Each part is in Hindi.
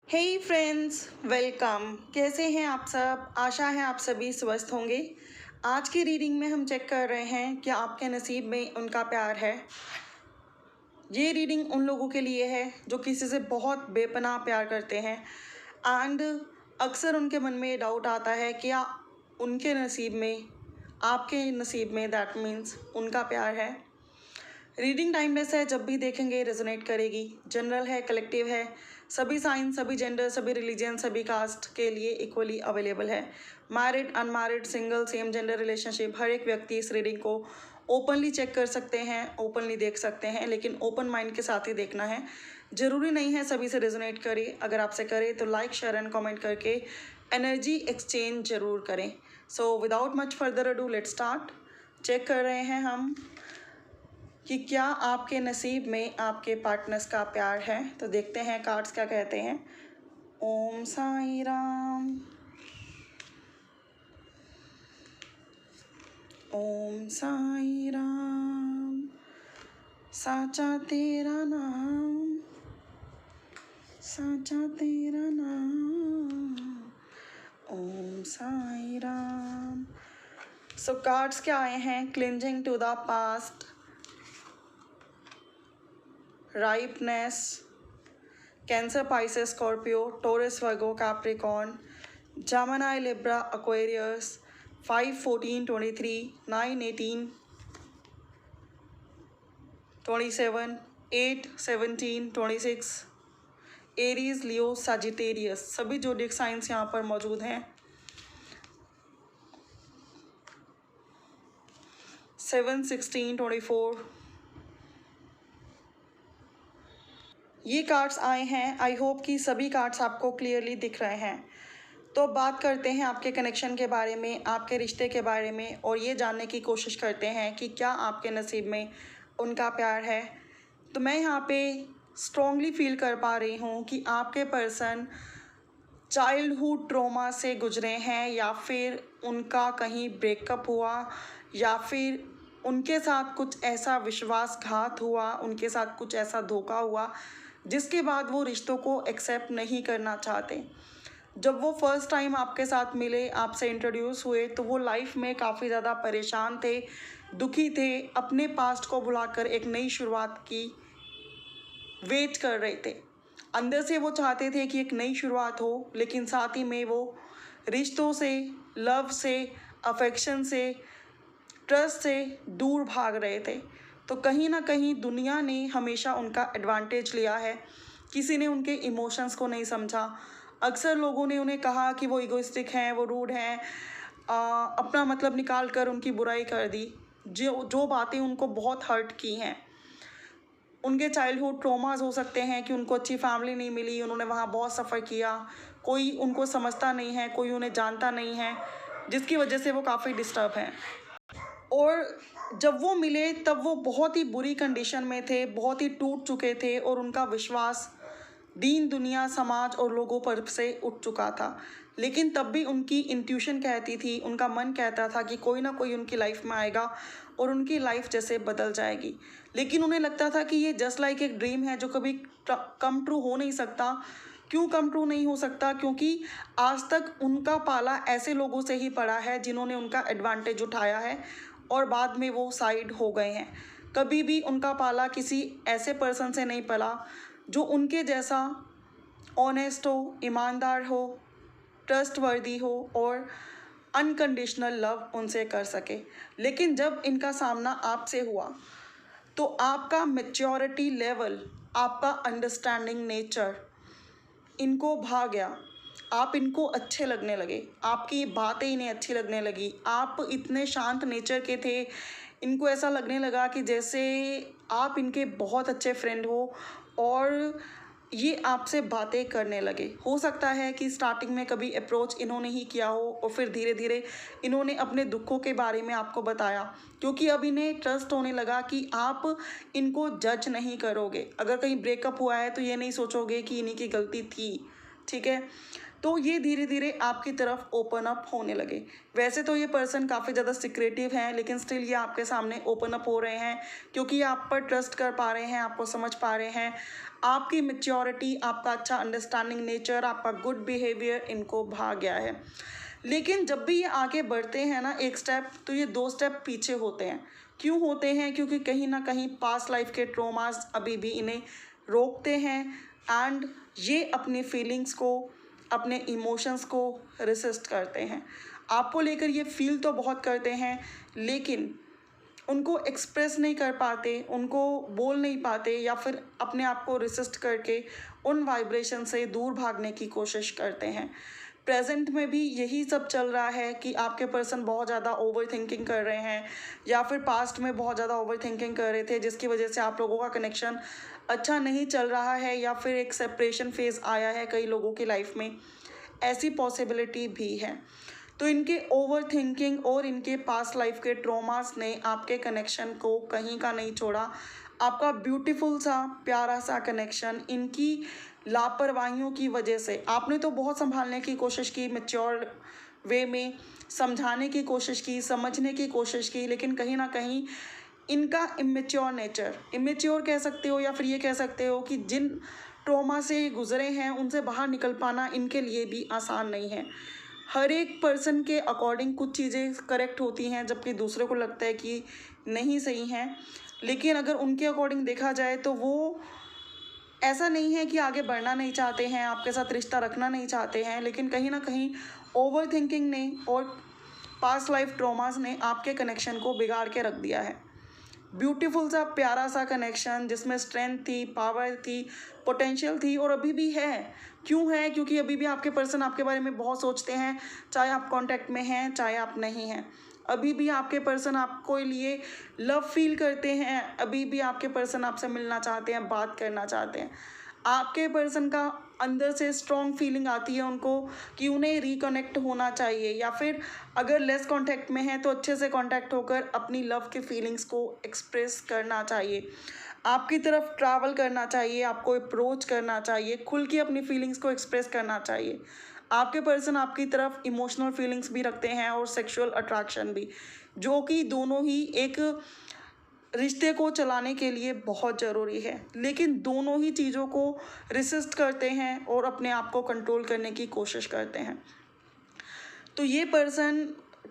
हे फ्रेंड्स, वेलकम। कैसे हैं आप सब? आशा है आप सभी स्वस्थ होंगे। आज की रीडिंग में हम चेक कर रहे हैं कि आपके नसीब में उनका प्यार है। ये रीडिंग उन लोगों के लिए है जो किसी से बहुत बेपनाह प्यार करते हैं एंड अक्सर उनके मन में ये डाउट आता है कि उनके नसीब में, आपके नसीब में, दैट मीन्स उनका प्यार है। रीडिंग टाइमलेस है, जब भी देखेंगे रेजोनेट करेगी। जनरल है, कलेक्टिव है, सभी साइन, सभी जेंडर, सभी रिलीजन, सभी कास्ट के लिए इक्वली अवेलेबल है। Married, unmarried, single, same gender relationship, हर एक व्यक्ति इस रीडिंग को ओपनली चेक कर सकते हैं, ओपनली देख सकते हैं, लेकिन ओपन माइंड के साथ ही देखना है। ज़रूरी नहीं है सभी से रेजोनेट करे। अगर आपसे करे तो लाइक, शेयर एंड कमेंट करके एनर्जी एक्सचेंज जरूर करें। So without much further ado, let's start. Check कर रहे हैं हम कि क्या आपके नसीब में आपके पार्टनर्स का प्यार है। तो देखते हैं कार्ड्स क्या कहते हैं। ओम साई राम। ओम साई राम। साचा तेरा नाम, साचा तेरा नाम। ओम साई राम। सो कार्ड्स क्या आए हैं? Clinging to the past, ripeness, Cancer, Pisces, Scorpio, Taurus, Virgo, Capricorn, Gemini, Libra, Aquarius, 5, 14, 23, 9, 18, 27, 8, 17, 26, Aries, Leo, Sagittarius, सभी जोडिक साइंस यहाँ पर मौजूद हैं। 7, 16, 24 ये कार्ड्स आए हैं। आई होप कि सभी कार्ड्स आपको क्लियरली दिख रहे हैं। तो बात करते हैं आपके कनेक्शन के बारे में, आपके रिश्ते के बारे में, और ये जानने की कोशिश करते हैं कि क्या आपके नसीब में उनका प्यार है। तो मैं यहाँ पे स्ट्रॉन्गली फील कर पा रही हूँ कि आपके पर्सन चाइल्डहुड ट्रॉमा से गुजरे हैं, या फिर उनका कहीं ब्रेकअप हुआ, या फिर उनके साथ कुछ ऐसा विश्वासघात हुआ, उनके साथ कुछ ऐसा धोखा हुआ जिसके बाद वो रिश्तों को एक्सेप्ट नहीं करना चाहते। जब वो फर्स्ट टाइम आपके साथ मिले, आपसे इंट्रोड्यूस हुए, तो वो लाइफ में काफ़ी ज़्यादा परेशान थे, दुखी थे, अपने पास्ट को भुलाकर एक नई शुरुआत की वेट कर रहे थे। अंदर से वो चाहते थे कि एक नई शुरुआत हो, लेकिन साथ ही में वो रिश्तों से, लव से, अफेक्शन से, ट्रस्ट से दूर भाग रहे थे। तो कहीं ना कहीं दुनिया ने हमेशा उनका एडवांटेज लिया है। किसी ने उनके इमोशंस को नहीं समझा। अक्सर लोगों ने उन्हें कहा कि वो इगोइस्टिक हैं, वो रूड हैं, अपना मतलब निकाल कर उनकी बुराई कर दी। जो जो बातें उनको बहुत हर्ट की हैं, उनके चाइल्डहुड ट्रॉमास हो सकते हैं कि उनको अच्छी फैमिली नहीं मिली, उन्होंने वहाँ बहुत सफ़र किया, कोई उनको समझता नहीं है, कोई उन्हें जानता नहीं है, जिसकी वजह से वो काफ़ी डिस्टर्ब हैं। और जब वो मिले तब वो बहुत ही बुरी कंडीशन में थे, बहुत ही टूट चुके थे, और उनका विश्वास दीन दुनिया, समाज और लोगों पर से उठ चुका था। लेकिन तब भी उनकी इंट्यूशन कहती थी, उनका मन कहता था कि कोई ना कोई उनकी लाइफ में आएगा और उनकी लाइफ जैसे बदल जाएगी। लेकिन उन्हें लगता था कि ये जस्ट लाइक एक ड्रीम है जो कभी कम ट्रू हो नहीं सकता। क्यों कम ट्रू नहीं हो सकता? क्योंकि आज तक उनका पाला ऐसे लोगों से ही पड़ा है जिन्होंने उनका एडवांटेज उठाया है और बाद में वो साइड हो गए हैं। कभी भी उनका पाला किसी ऐसे पर्सन से नहीं पला जो उनके जैसा ऑनेस्ट हो, ईमानदार हो, ट्रस्टवर्दी हो और अनकंडीशनल लव उनसे कर सके। लेकिन जब इनका सामना आपसे हुआ तो आपका मैच्योरिटी लेवल, आपका अंडरस्टैंडिंग नेचर इनको भा गया। आप इनको अच्छे लगने लगे, आपकी बातें इन्हें अच्छी लगने लगी। आप इतने शांत नेचर के थे, इनको ऐसा लगने लगा कि जैसे आप इनके बहुत अच्छे फ्रेंड हो, और ये आपसे बातें करने लगे। हो सकता है कि स्टार्टिंग में कभी अप्रोच इन्होंने ही किया हो और फिर धीरे धीरे इन्होंने अपने दुखों के बारे में आपको बताया, क्योंकि अब इन्हें ट्रस्ट होने लगा कि आप इनको जज नहीं करोगे। अगर कहीं ब्रेकअप हुआ है तो ये नहीं सोचोगे कि इन्हीं की गलती थी, ठीक है। तो ये धीरे धीरे आपकी तरफ ओपन अप होने लगे। वैसे तो ये पर्सन काफ़ी ज़्यादा सिक्रेटिव हैं, लेकिन स्टिल ये आपके सामने ओपन अप हो रहे हैं, क्योंकि ये आप पर ट्रस्ट कर पा रहे हैं, आपको समझ पा रहे हैं। आपकी मैच्योरिटी, आपका अच्छा अंडरस्टैंडिंग नेचर, आपका गुड बिहेवियर इनको भा गया है। लेकिन जब भी ये आगे बढ़ते हैं ना एक स्टेप, तो ये 2 स्टेप पीछे होते हैं। क्यों होते हैं? क्योंकि कहीं ना कहीं पास्ट लाइफ के ट्रॉमास अभी भी इन्हें रोकते हैं, एंड ये अपनी फीलिंग्स को, अपने इमोशंस को रेसिस्ट करते हैं। आपको लेकर ये फील तो बहुत करते हैं, लेकिन उनको एक्सप्रेस नहीं कर पाते, उनको बोल नहीं पाते, या फिर अपने आप को रेसिस्ट करके उन वाइब्रेशन से दूर भागने की कोशिश करते हैं। प्रेजेंट में भी यही सब चल रहा है कि आपके पर्सन बहुत ज़्यादा ओवर थिंकिंग कर रहे हैं, या फिर पास्ट में बहुत ज़्यादा ओवर थिंकिंग कर रहे थे, जिसकी वजह से आप लोगों का कनेक्शन अच्छा नहीं चल रहा है, या फिर एक सेपरेशन फेज़ आया है कई लोगों की लाइफ में। ऐसी पॉसिबिलिटी भी है। तो इनके ओवर थिंकिंग और इनके पास्ट लाइफ के ट्रॉमास ने आपके कनेक्शन को कहीं का नहीं छोड़ा। आपका ब्यूटीफुल सा प्यारा सा कनेक्शन इनकी लापरवाहियों की वजह से, आपने तो बहुत संभालने की कोशिश की, मैच्योर वे में समझाने की कोशिश की, समझने की कोशिश की, लेकिन कहीं ना कहीं इनका इमेच्योर नेचर, इमेच्योर कह सकते हो, या फिर ये कह सकते हो कि जिन ट्रॉमा से गुजरे हैं उनसे बाहर निकल पाना इनके लिए भी आसान नहीं है। हर एक पर्सन के अकॉर्डिंग कुछ चीज़ें करेक्ट होती हैं, जबकि दूसरे को लगता है कि नहीं सही हैं। लेकिन अगर उनके अकॉर्डिंग देखा जाए तो वो ऐसा नहीं है कि आगे बढ़ना नहीं चाहते हैं, आपके साथ रिश्ता रखना नहीं चाहते हैं, लेकिन कहीं ना कहीं ओवर थिंकिंग ने और पास्ट लाइफ ट्रॉमास ने आपके कनेक्शन को बिगाड़ के रख दिया है। ब्यूटीफुल सा प्यारा सा कनेक्शन जिसमें स्ट्रेंथ थी, पावर थी, पोटेंशियल थी, और अभी भी है। क्यों है? क्योंकि अभी भी आपके पर्सन आपके बारे में बहुत सोचते हैं, चाहे आप कांटेक्ट में हैं चाहे आप नहीं हैं। अभी भी आपके पर्सन आपको लिए लव फील करते हैं, अभी भी आपके पर्सन आपसे मिलना चाहते हैं, बात करना चाहते हैं। आपके पर्सन का अंदर से स्ट्रॉन्ग फीलिंग आती है उनको कि उन्हें रिकनेक्ट होना चाहिए, या फिर अगर लेस कांटेक्ट में है तो अच्छे से कांटेक्ट होकर अपनी लव के फीलिंग्स को एक्सप्रेस करना चाहिए, आपकी तरफ ट्रैवल करना चाहिए, आपको अप्रोच करना चाहिए, खुल के अपनी फीलिंग्स को एक्सप्रेस करना चाहिए। आपके पर्सन आपकी तरफ इमोशनल फीलिंग्स भी रखते हैं और सेक्सुअल अट्रैक्शन भी, जो कि दोनों ही एक रिश्ते को चलाने के लिए बहुत ज़रूरी है। लेकिन दोनों ही चीज़ों को रेसिस्ट करते हैं और अपने आप को कंट्रोल करने की कोशिश करते हैं। तो ये पर्सन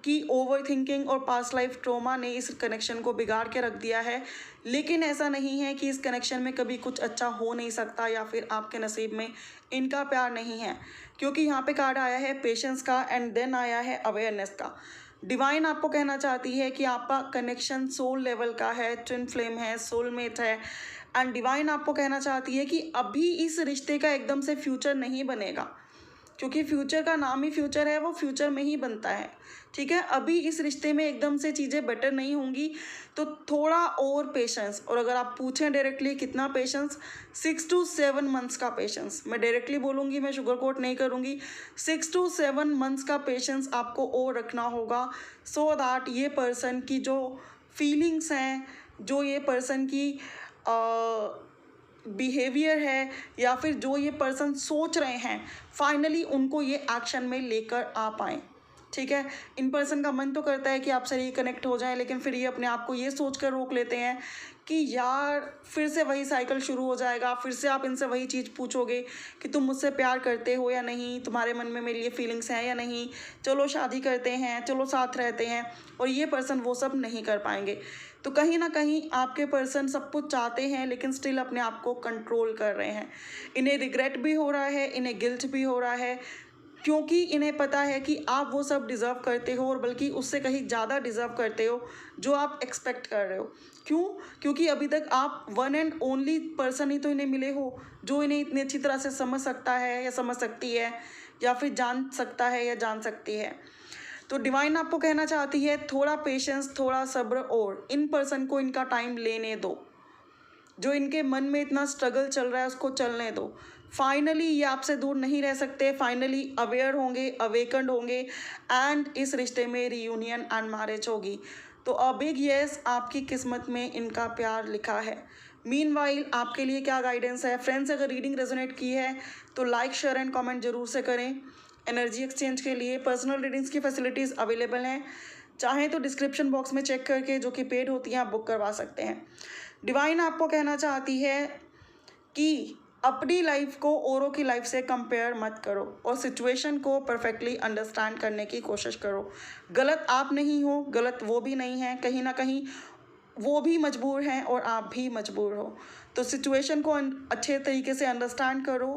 की ओवर थिंकिंग और पास्ट लाइफ ट्रॉमा ने इस कनेक्शन को बिगाड़ के रख दिया है। लेकिन ऐसा नहीं है कि इस कनेक्शन में कभी कुछ अच्छा हो नहीं सकता, या फिर आपके नसीब में इनका प्यार नहीं है, क्योंकि यहाँ पे कार्ड आया है पेशेंस का, एंड देन आया है अवेयरनेस का। डिवाइन आपको कहना चाहती है कि आपका कनेक्शन सोल लेवल का है, ट्विन फ्लेम है, सोलमेट है, एंड डिवाइन आपको कहना चाहती है कि अभी इस रिश्ते का एकदम से फ्यूचर नहीं बनेगा, क्योंकि फ्यूचर का नाम ही फ्यूचर है, वो फ्यूचर में ही बनता है। ठीक है, अभी इस रिश्ते में एकदम से चीज़ें बेटर नहीं होंगी, तो थोड़ा और पेशेंस। और अगर आप पूछें डायरेक्टली कितना पेशेंस, 6 to 7 मंथ्स का पेशेंस। मैं डायरेक्टली बोलूँगी, मैं शुगर कोट नहीं करूँगी, 6 to 7 मंथ्स का पेशेंस आपको और रखना होगा, सो दैट ये पर्सन की जो फीलिंग्स हैं, जो ये पर्सन की बिहेवियर है, या फिर जो ये पर्सन सोच रहे हैं, फाइनली उनको ये एक्शन में लेकर आ पाएँ। ठीक है, इन पर्सन का मन तो करता है कि आपसे रिकनेक्ट हो जाए, लेकिन फिर ये अपने आप को ये सोच कर रोक लेते हैं कि यार फिर से वही साइकिल शुरू हो जाएगा, फिर से आप इनसे वही चीज़ पूछोगे कि तुम मुझसे प्यार करते हो या नहीं, तुम्हारे मन में मेरी ये फीलिंग्स हैं या नहीं, चलो शादी करते हैं, चलो साथ रहते हैं। और ये पर्सन वो सब नहीं कर पाएंगे। तो कहीं ना कहीं आपके पर्सन सब कुछ चाहते हैं, लेकिन स्टिल अपने आप को कंट्रोल कर रहे हैं। इन्हें रिग्रेट भी हो रहा है, इन्हें गिल्ट भी हो रहा है, क्योंकि इन्हें पता है कि आप वो सब डिज़र्व करते हो, और बल्कि उससे कहीं ज़्यादा डिज़र्व करते हो जो आप एक्सपेक्ट कर रहे हो। क्यों? क्योंकि अभी तक आप वन एंड ओनली पर्सन ही तो इन्हें मिले हो जो इन्हें इतनी अच्छी तरह से समझ सकता है या समझ सकती है, या फिर जान सकता है या जान सकती है। तो डिवाइन आपको कहना चाहती है थोड़ा पेशेंस, थोड़ा सब्र, और इन पर्सन को इनका टाइम लेने दो। जो इनके मन में इतना स्ट्रगल चल रहा है उसको चलने दो। फाइनली ये आपसे दूर नहीं रह सकते, फाइनली अवेयर होंगे, अवेकन्ड होंगे, एंड इस रिश्ते में रीयूनियन एंड मैरिज होगी। तो अ बिग येस, आपकी किस्मत में इनका प्यार लिखा है। मीनवाइल आपके लिए क्या गाइडेंस है फ्रेंड्स? अगर रीडिंग रेजोनेट की है तो लाइक शेयर एंड कमेंट जरूर से करें। एनर्जी एक्सचेंज के लिए पर्सनल रीडिंग्स की फैसिलिटीज़ अवेलेबल हैं, चाहें तो डिस्क्रिप्शन बॉक्स में चेक करके, जो कि पेड होती हैं, आप बुक करवा सकते हैं। डिवाइन आपको कहना चाहती है कि अपनी लाइफ को औरों की लाइफ से कंपेयर मत करो और सिचुएशन को परफेक्टली अंडरस्टैंड करने की कोशिश करो। गलत आप नहीं हो, गलत वो भी नहीं है, कहीं ना कहीं वो भी मजबूर हैं और आप भी मजबूर हो। तो सिचुएशन को अच्छे तरीके से अंडरस्टैंड करो,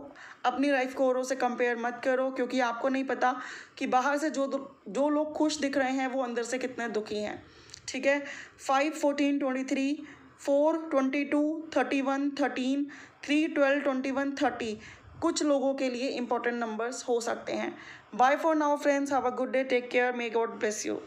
अपनी लाइफ को औरों से कंपेयर मत करो, क्योंकि आपको नहीं पता कि बाहर से जो लोग खुश दिख रहे हैं वो अंदर से कितने दुखी हैं। ठीक है। 5, 14, 23, 4, 22, 31, 13, 3, 12, 21, 30 कुछ लोगों के लिए इंपॉर्टेंट नंबर्स हो सकते हैं। Bye for now friends, have a good day, take care, may God bless you.